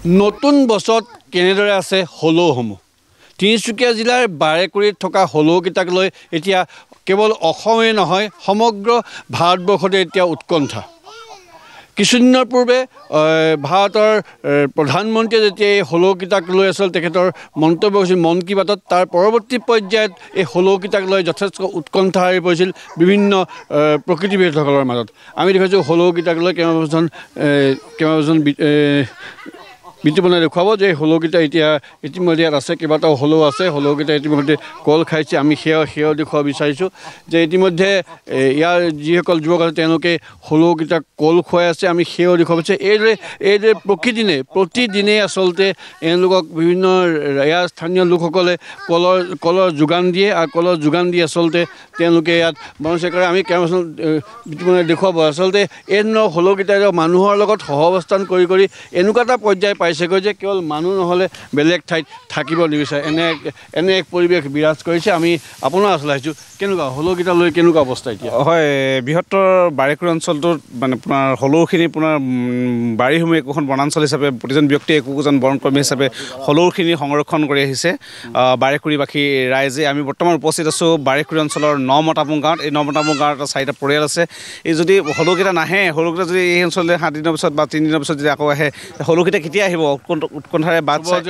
নতুন বছৰত কেনেদৰে আছে হলৌসমূহ তিনিচুকীয়া জিলাৰ বাৰেকুৰিত থকা হলৌকেইটাক লৈ এতিয়া কেৱল অসমেই নহয় সমগ্ৰ ভাৰতবৰ্ষতে এতিয়া উৎকণ্ঠা কিছুদিনৰ পূৰ্বে ভাৰতৰ প্ৰধানমন্ত্ৰীয়ে যেতিয়া এই হলৌকেইটাক লৈ আছিল তেখেতৰ মন্তব্য হৈছিল মন কী বাতত তাৰ পৰৱৰ্তী পৰ্যায়ত এই হলৌকেইটাক লৈ যথেষ্ট উৎকণ্ঠা হৈ পৰিছিল বিভিন্ন প্ৰকৃতিবিদসকলৰ মাজত আমি দেখিছোঁ হলৌকেইটাক লৈ কেইবাজন বিতোপনে দেখুৱাব যে হলৌকেইটা এতিয়া ইতিমধ্যে ইয়াত আছে কেইবাটাও হলৌ আছে হলৌকেইটা ইতিমধ্যে কল খাইছে আমি সেয়াও দেখুৱাব বিচাৰিছোঁ যে ইতিমধ্যে ইয়াৰ যিসকল যুৱক আছে তেওঁলোকে হলৌকেইটাক কল খুৱাই আছে আমি সেয়াও দেখুৱাব বিচাৰিছোঁ এইদৰে প্ৰতিদিনেই আচলতে এওঁলোকক বিভিন্ন ইয়াৰ স্থানীয় লোকসকলে কলৰ যোগান দিয়ে আৰু কলৰ যোগান দি আচলতে তেওঁলোকে ইয়াত বনচে কৰে আমি কেইবাজন বিতোপনে দেখুৱাব আচলতে এই ধৰণৰ হলৌকেইটা মানুহৰ লগত সহাৱস্থান কৰি এনেকুৱা এটা পৰ্যায় পাইছেগৈ যে কেৱল মানুহ নহ'লে বেলেগ ঠাইত থাকিব নিবিচাৰে এনে এক পৰিৱেশ বিৰাজ কৰিছে আমি আপোনাৰ ওচৰলৈ আহিছোঁ কেনেকুৱা হলৌকেইটা লৈ কেনেকুৱা অৱস্থা এতিয়া হয় বৃহত্তৰ বাৰেকুৰি অঞ্চলটোত মানে আপোনাৰ হলৌখিনি আপোনাৰ বাৰীসমূহ একোখন বনাঞ্চল হিচাপে প্ৰতিজন ব্যক্তিয়ে একোজন বনকৰ্মী হিচাপে হলৌখিনি সংৰক্ষণ কৰি আহিছে বাৰেকুৰিবাসী ৰাইজে আমি বৰ্তমান উপস্থিত আছোঁ বাৰেকুৰি অঞ্চলৰ নমতামুং গাঁৱত এই নমতামুং গাঁৱত এটা 4টা পৰিয়াল আছে এই যদি হলৌকেইটা নাহে হলৌকেইটা যদি এই অঞ্চললৈ 7 দিনৰ পিছত বা 3 দিনৰ পিছত যদি আকৌ আহে হলৌকেইটা কেতিয়া আহিব উৎকণ্ঠাৰে বাট চাই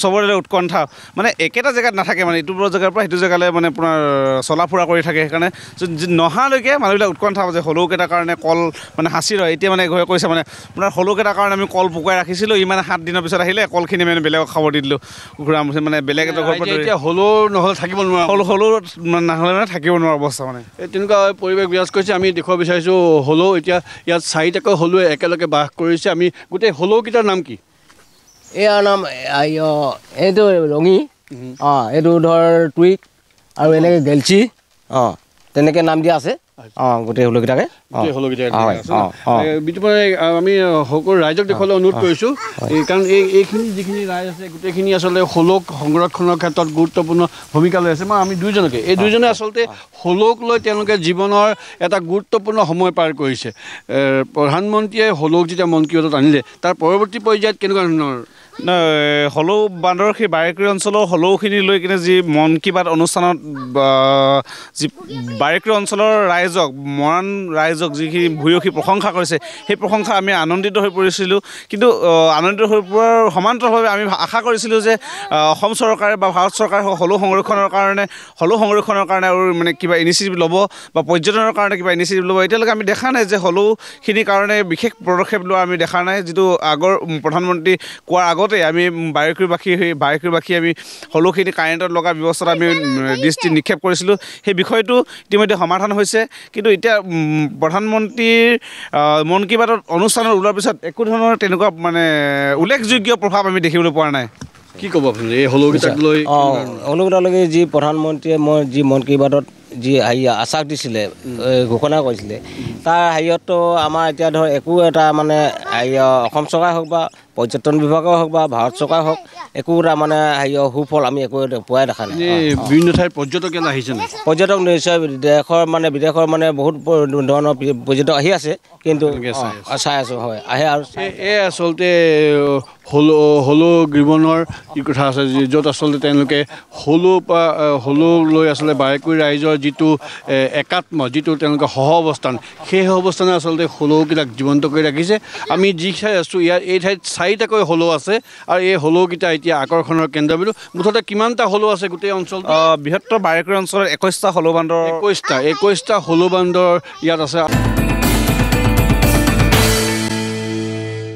চবৰে উৎকণ্ঠা মানে একেটা জেগাত নাথাকে মানে ইটো জেগাৰ পৰা সিটো জেগালৈ মানে আপোনাৰ চলা ফুৰা কৰি থাকে সেইকাৰণে নহালৈকে মানুহবিলাক উৎকণ্ঠা যে হলৌকেইটাৰ কাৰণে কল মানে সাঁচি ৰয় এতিয়া মানে কৈছে মানে আপোনাৰ হলৌকেইটাৰ কাৰণে আমি কল পুকুৱাই ৰাখিছিলোঁ ইমানে 7 দিনৰ পিছত আহিলে কলখিনি মানে বেলেগক খাব দি দিলোঁ ঘূৰা মানে বেলেগ এটা ঘৰ এতিয়া হলৌ নহ'লে থাকিব নোৱাৰা হলৌ নহ'লে মানে থাকিব নোৱাৰা অৱস্থা মানে এই তেনেকুৱা পৰিৱেশ বিৰাজ কৰিছে আমি দেখুৱাব বিচাৰিছোঁ হলৌ এতিয়া ইয়াত 4টাকৈ হলৌৱে একেলগে বাস কৰিছে আমি গোটেই হলৌকেইটাৰ নাম কি ইয়াৰ নাম এইটো ৰঙি এইটো ধৰ টুইক আৰু এনেকৈ গেলচি তেনেকৈ নাম দিয়া আছে গোটেই হলৌকেইটাকে বিতোপনে আমি সকলো ৰাইজক দেখুৱাবলৈ অনুৰোধ কৰিছোঁ কাৰণ এইখিনি যিখিনি ৰাইজ আছে গোটেইখিনি আচলতে হলৌক সংৰক্ষণৰ ক্ষেত্ৰত গুৰুত্বপূৰ্ণ ভূমিকা লৈ আছে মই আমি দুইজনকে এই দুইজনে আচলতে হলৌক লৈ তেওঁলোকে জীৱনৰ এটা গুৰুত্বপূৰ্ণ সময় পাৰ কৰিছে প্ৰধানমন্ত্ৰীয়ে হলৌক যেতিয়া মন কী বাতত আনিলে তাৰ পৰৱৰ্তী পৰ্যায়ত কেনেকুৱা ধৰণৰ হলৌ বান্দৰ সেই বাৰেকুৰি অঞ্চলৰ হলৌখিনি লৈ কিনে যি মন কী বাত অনুষ্ঠানত যি বাৰেকুৰি অঞ্চলৰ ৰাইজক মৰাণ ৰাইজক যিখিনি ভূয়সী প্ৰশংসা কৰিছে সেই প্ৰশংসা আমি আনন্দিত হৈ পৰিছিলোঁ কিন্তু আনন্দিত হৈ পৰাৰ সমান্তৰালভাৱে আমি আশা কৰিছিলোঁ যে অসম চৰকাৰে বা ভাৰত চৰকাৰে হলৌ সংৰক্ষণৰ কাৰণে আৰু মানে কিবা ইনিচিয়েটিভ ল'ব বা পৰ্যটনৰ কাৰণে কিবা ইনিচিয়েটিভ ল'ব এতিয়ালৈকে আমি দেখা নাই যে হলৌখিনিৰ কাৰণে বিশেষ পদক্ষেপ লোৱা আমি দেখা নাই যিটো আগৰ প্ৰধানমন্ত্ৰী কোৱাৰ আগতে আমি বাৰেকুৰিবাসী আমি হলৌখিনি কাৰেণ্টত লগা ব্যৱস্থাত আমি দৃষ্টি নিক্ষেপ কৰিছিলোঁ সেই বিষয়টো ইতিমধ্যে সমাধান হৈছে কিন্তু এতিয়া প্ৰধানমন্ত্ৰীৰ মন কী বাতত অনুষ্ঠানত ওলোৱাৰ পিছত একো ধৰণৰ তেনেকুৱা মানে উল্লেখযোগ্য প্ৰভাৱ আমি দেখিবলৈ পোৱা নাই কি ক'ব আপুনি এই হলৌকেইটাক লৈ হলৌকেইটালৈকে যি প্ৰধানমন্ত্ৰীয়ে যি মন কী বাতত যি আশ্বাস দিছিলে ঘোষণা কৰিছিলে তাৰ হেৰিয়ততো আমাৰ এতিয়া ধৰ একো এটা মানে অসম চৰকাৰে হওক বা পৰ্যটন বিভাগে হওক বা ভাৰত চৰকাৰে হওক একো এটা মানে সুফল আমি একো পোৱাই দেখা নাই বিভিন্ন ঠাইৰ পৰ্যটক আহিছে পৰ্যটক নিশ্চয় বিদেশৰ মানে বহুত ধৰণৰ পৰ্যটক আহি আছে কিন্তু চাই আছোঁ হয় আহে আৰু এই আচলতে হলৌ গিবনৰ কি কথা আছে য'ত আচলতে তেওঁলোকে হলৌ লৈ আচলতে বাৰেকুৰি ৰাইজৰ যিটো একাত্ম যিটো তেওঁলোকৰ সহাৱস্থান সেই সহাৱস্থানে আচলতে হলৌকেইটাক জীৱন্ত কৰি ৰাখিছে আমি যি ঠাইত আছোঁ এই ঠাইত 4টাকৈ হলৌ আছে আৰু এই হলৌকেইটা এতিয়া আকৰ্ষণৰ কেন্দ্ৰবিন্দু মুঠতে কিমানটা হলৌ আছে গোটেই অঞ্চল বৃহত্তৰ বাৰেকুৰি অঞ্চলত 21টা হলৌ বান্দৰ 21টা হলৌ বান্দৰ ইয়াত আছে